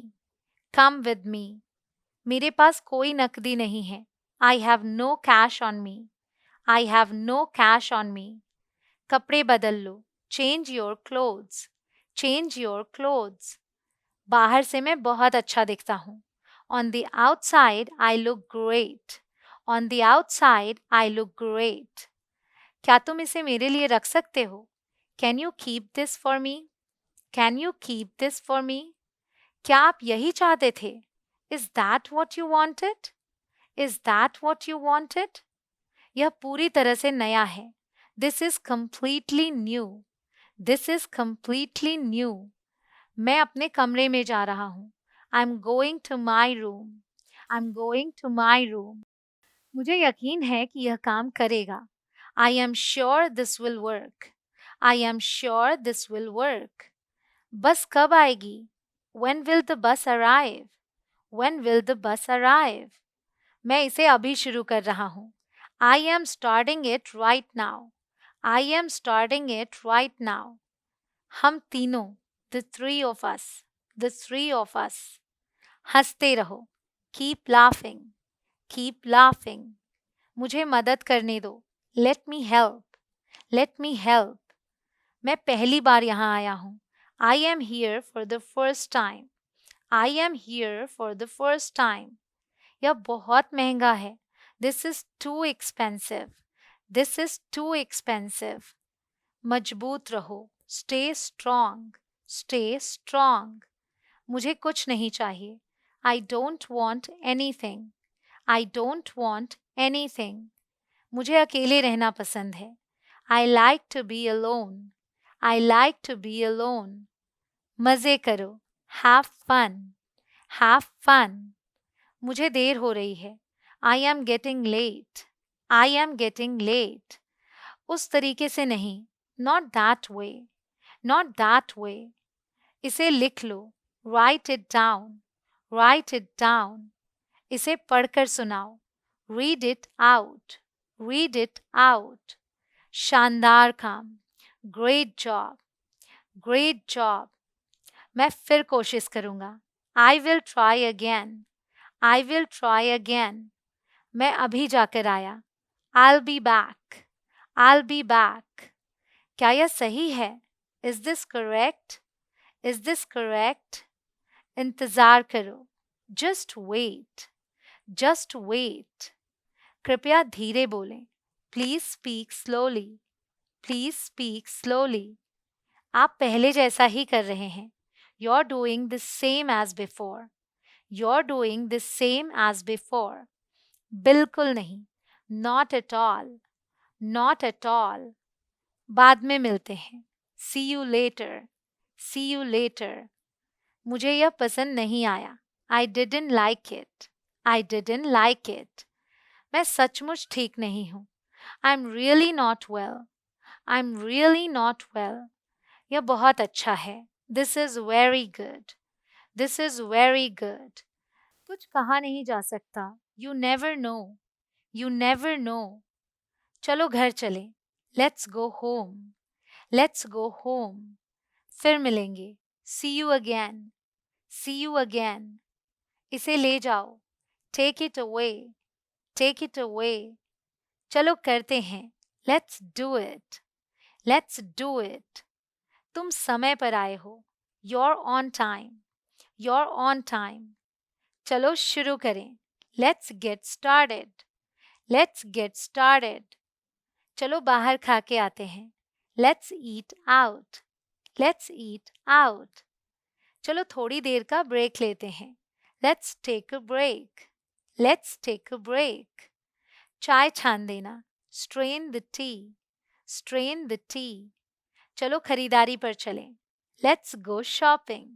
Come with me. मेरे पास कोई नकदी नहीं है. I have no cash on me. I have no cash on me. कपड़े बदल लो. Change your clothes. Change your clothes. बाहर से मैं बहुत अच्छा दिखता हूँ. On the outside, I look great. On the outside, I look great. क्या तुम इसे मेरे लिए रख सकते हो? Can you keep this for me? Can you keep this for me? क्या आप यही चाहते थे? Is that what you wanted? Is that what you wanted? यह पूरी तरह से नया है. This is completely new. This is completely new. मैं अपने कमरे में जा रहा हूँ. I'm going to my room. I'm going to my room. मुझे यकीन है कि यह काम करेगा. I am sure this will work. I am sure this will work. बस कब आएगी? When will the bus arrive? When will the bus arrive? मैं इसे अभी शुरू कर रहा हूँ. I am starting it right now. I am starting it right now. हम तीनों, the three of us, the three of us. हंसते रहो. Keep laughing. Keep laughing. मुझे मदद करने दो. Let me help. Let me help. मैं पहली बार यहाँ आया हूँ. I am here for the first time. I am here for the first time. यह बहुत महंगा है. This is too expensive. This is too expensive. मजबूत रहो. Stay strong. Stay strong. मुझे कुछ नहीं चाहिए. I don't want anything. I don't want anything. मुझे अकेले रहना पसंद है. I like to be alone. I like to be alone. मजे करो. Have fun. Have fun. मुझे देर हो रही है. I am getting late. I am getting late. उस तरीके से नहीं. Not that way. Not that way. इसे लिख लो. Write it down. Write it down. इसे पढ़कर सुनाओ. Read it out. Read it out. शानदार काम. Great job. Great job. मैं फिर कोशिश करूँगा. I will try again. I will try again. मैं अभी जाकर आया. I'll be back. I'll be back. क्या यह सही है? Is this correct? Is this correct? इंतज़ार करो. Just wait. Just wait. कृपया धीरे बोलें. Please speak slowly. Please speak slowly. आप पहले जैसा ही कर रहे हैं. You're doing the same as before. You're doing the same as before. बिल्कुल नहीं. Not at all. Not at all. बाद में मिलते हैं. See you later. See you later. मुझे यह पसंद नहीं आया. I didn't like it. I didn't like it. मैं सचमुच ठीक नहीं हूँ. I'm really not well. I'm really not well. यह बहुत अच्छा है. This is very good. This is very good. कुछ कहा नहीं जा सकता. You never know. You never know. चलो घर चलें. Let's go home. Let's go home. फिर मिलेंगे. See you again. See you again. इसे ले जाओ. Take it away. Take it away. चलो करते हैं. Let's do it. Let's do it. तुम समय पर आए हो. You're on time. You're on time. चलो शुरू करें. Let's get started. Let's get started. चलो बाहर खा के आते हैं. Let's eat out. Let's eat out. चलो थोड़ी देर का ब्रेक लेते हैं. Let's take a break. Let's take a break. चाय छान देना. Strain the tea. Strain the tea. चलो खरीदारी पर चलें. Let's go shopping.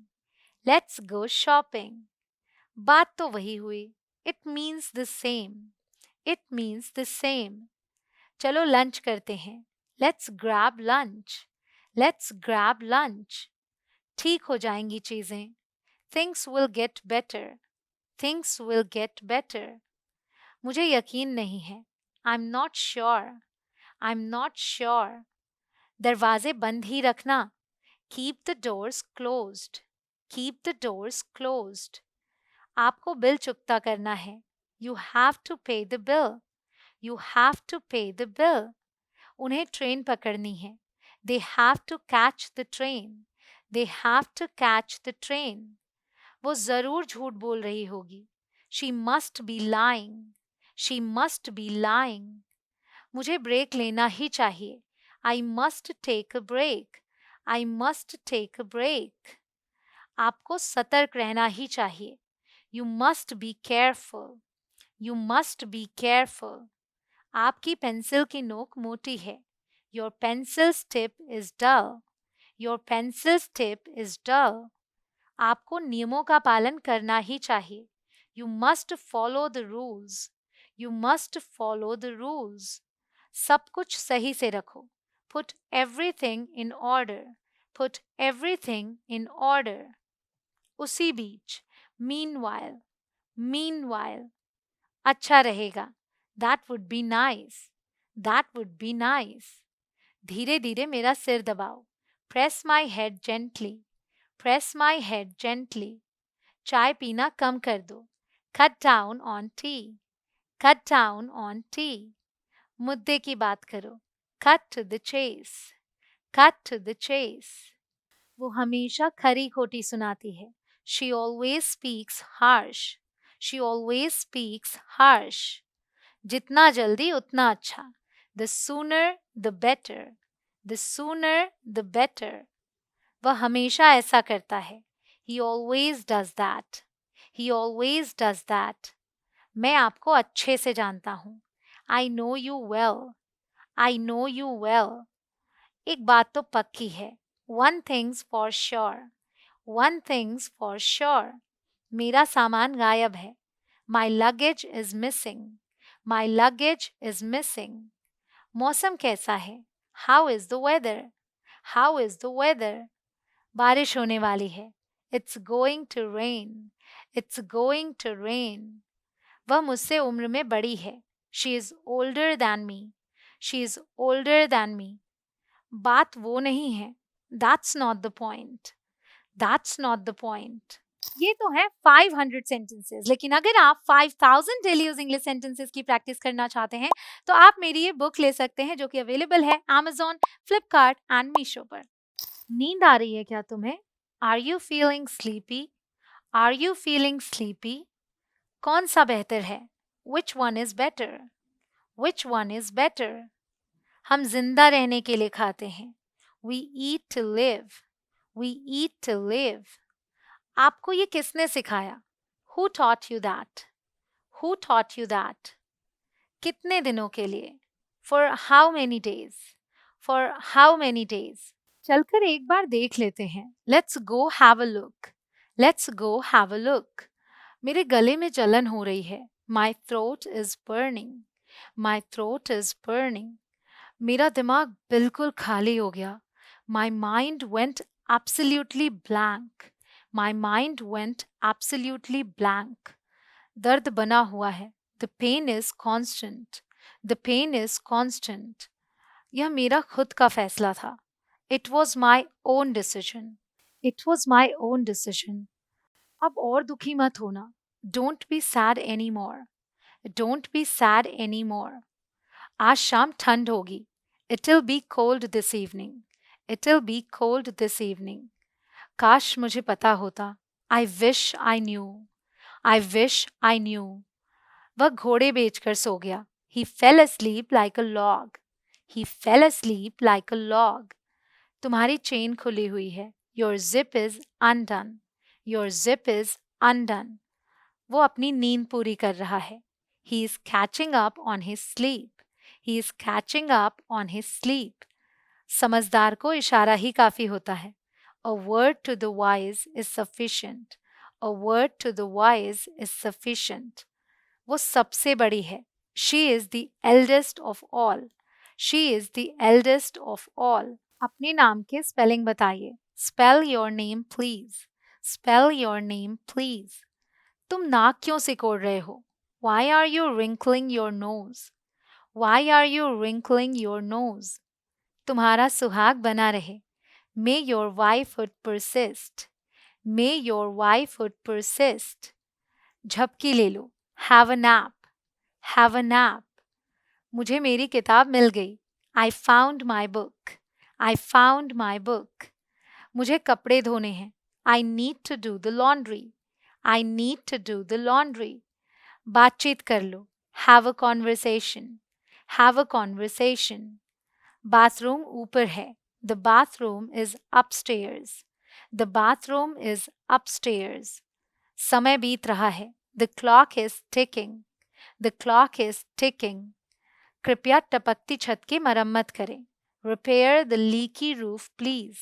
Let's go shopping. बात तो वही हुई. It means the same. It means the same. चलो लंच करते हैं. Let's grab lunch. Let's grab lunch. ठीक हो जाएंगी चीज़ें. Things will get better. Things will get better. मुझे यकीन नहीं है. I'm not sure. I'm not sure. दरवाजे बंद ही रखना. Keep the doors closed. Keep the doors closed. आपको बिल चुकता करना है. You have to pay the bill. You have to pay the bill. उन्हें ट्रेन पकड़नी है. They have to catch the train. They have to catch the train. वो ज़रूर झूठ बोल रही होगी. She must be lying. She must be lying. मुझे ब्रेक लेना ही चाहिए. I must take a break. I must take a break. आपको सतर्क रहना ही चाहिए. You must be careful. You must be careful. आपकी पेंसिल की नोक मोटी है. Your pencil's tip is dull. Your pencil's tip is dull. आपको नियमों का पालन करना ही चाहिए. You must follow the rules. You must follow the rules. सब कुछ सही से रखो. Put everything in order. Put everything in order. उसी बीच. Meanwhile. Meanwhile. अच्छा रहेगा. That would be nice. That would be nice. धीरे धीरे मेरा सिर दबाओ. Press my head gently. Press my head gently. चाय पीना कम कर दो. Cut down on tea. Cut down on tea. मुद्दे की बात करो. Cut to the chase. Cut to the chase. वो हमेशा खरी खोटी सुनाती है. She always speaks harsh. She always speaks harsh. जितना जल्दी उतना अच्छा. The sooner the better. The sooner the better. वह हमेशा ऐसा करता है. He always does that. He always does that. मैं आपको अच्छे से जानता हूँ. I know you well. I know you well. एक बात तो पक्की है. One thing's for sure. One thing's for sure. मेरा सामान गायब है. My luggage is missing. My luggage is missing. मौसम कैसा है? How is the weather? How is the weather? बारिश होने वाली है. It's going to rain. It's going to rain. वह मुझसे उम्र में बड़ी है. She is older than me. She is older than me. बात वो नहीं है. That's not the point. That's not the point. ये तो है 500 sentences. लेकिन अगर आप 5000 डेली यूज इंग्लिश सेंटेंसेस की प्रैक्टिस करना चाहते हैं तो आप मेरी ये बुक ले सकते हैं जो कि अवेलेबल है Amazon, Flipkart एंड मीशो पर. नींद आ रही है क्या तुम्हें? Are you feeling sleepy? Are you feeling sleepy? कौन सा बेहतर है? Which one is better? Which one is better? हम जिंदा रहने के लिए खाते हैं. We eat to live. We eat to live. आपको ये किसने सिखाया? Who taught you that? Who taught you that? कितने दिनों के लिए? For how many days? For how many days? चलकर एक बार देख लेते हैं. Let's go have a look. Let's go have a look. मेरे गले में जलन हो रही है. My throat is burning. My throat is burning. मेरा दिमाग बिल्कुल खाली हो गया. My mind went absolutely blank. My mind went absolutely blank. दर्द बना हुआ है. The pain is constant. The pain is constant. यह मेरा खुद का फैसला था. It was my own decision. It was my own decision. अब और दुखी मत होना. Don't be sad anymore. Don't be sad anymore. आज शाम ठंड होगी. It'll be cold this evening. It'll be cold this evening. काश मुझे पता होता. I wish I knew. I wish I knew. वह घोड़े बेचकर सो गया. He fell asleep like a log. He fell asleep like a log. तुम्हारी चेन खुली हुई है. Your zip is undone. Your zip is undone. वो अपनी नींद पूरी कर रहा है. He is catching up on his sleep. He is catching up on his sleep. समझदार को इशारा ही काफी होता है. A word to the wise is sufficient. A word to the wise is sufficient. वो सबसे बड़ी है. She is the eldest of all. She is the eldest of all. अपने नाम के स्पेलिंग बताइए. Spell your name please. Spell your name please. तुम नाक क्यों सिकोड़ रहे हो? Why are you wrinkling your nose? Why are you wrinkling your nose? तुम्हारा सुहाग बना रहे. May your wifehood persist. May your wifehood persist. झपकी ले लो. Have a nap. Have a nap. मुझे मेरी किताब मिल गई. I found my book. I found my book. मुझे कपड़े धोने हैं. I need to do the laundry. I need to do the laundry. बातचीत कर लो. Have a conversation. Have a conversation. Bathroom ऊपर है. The bathroom is upstairs. The bathroom is upstairs. समय बीत रहा है. The clock is ticking. The clock is ticking. कृपया टपकती छत की मरम्मत करें. Repair the leaky roof please.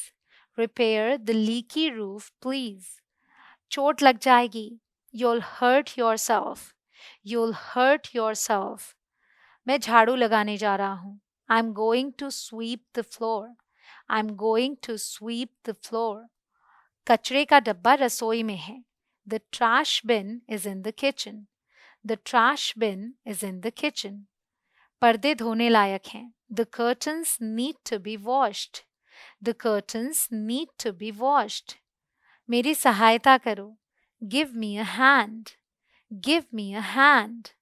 Repair the leaky roof please. चोट लग जाएगी. You'll hurt yourself. You'll hurt yourself. मैं झाड़ू लगाने जा रहा हूँ. I'm going to sweep the floor. I'm going to sweep the floor. कचरे का डब्बा रसोई में है. The trash bin is in the kitchen. The trash bin is in the kitchen. पर्दे धोने लायक हैं. The curtains need to be washed. The curtains need to be washed. मेरी सहायता करो. Give me a hand. Give me a hand.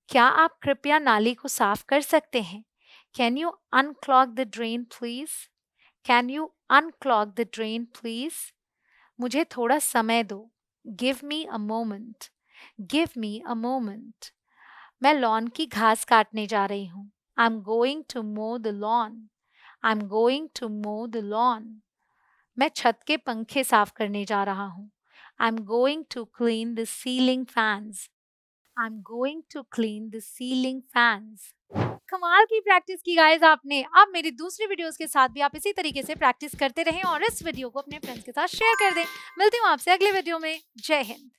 क्या आप कृपया नाली को साफ कर सकते हैं? Can you unclog the drain please? Can you unclog the drain please? मुझे थोड़ा समय दो. Give me a moment. Give me a moment. मैं लॉन की घास काटने जा रही हूँ. I'm going to mow the lawn. I'm going to mow the lawn. मैं छत के पंखे साफ करने जा रहा हूँ. I'm going to clean the ceiling fans. I'm going to clean the ceiling fans. कमाल की प्रैक्टिस की गाइस आपने। अब मेरी दूसरी वीडियोस के साथ भी आप इसी तरीके से प्रैक्टिस करते रहें और इस वीडियो को अपने फ्रेंड्स के साथ शेयर कर दें। मिलती हूँ आपसे अगले वीडियो में। जय हिंद।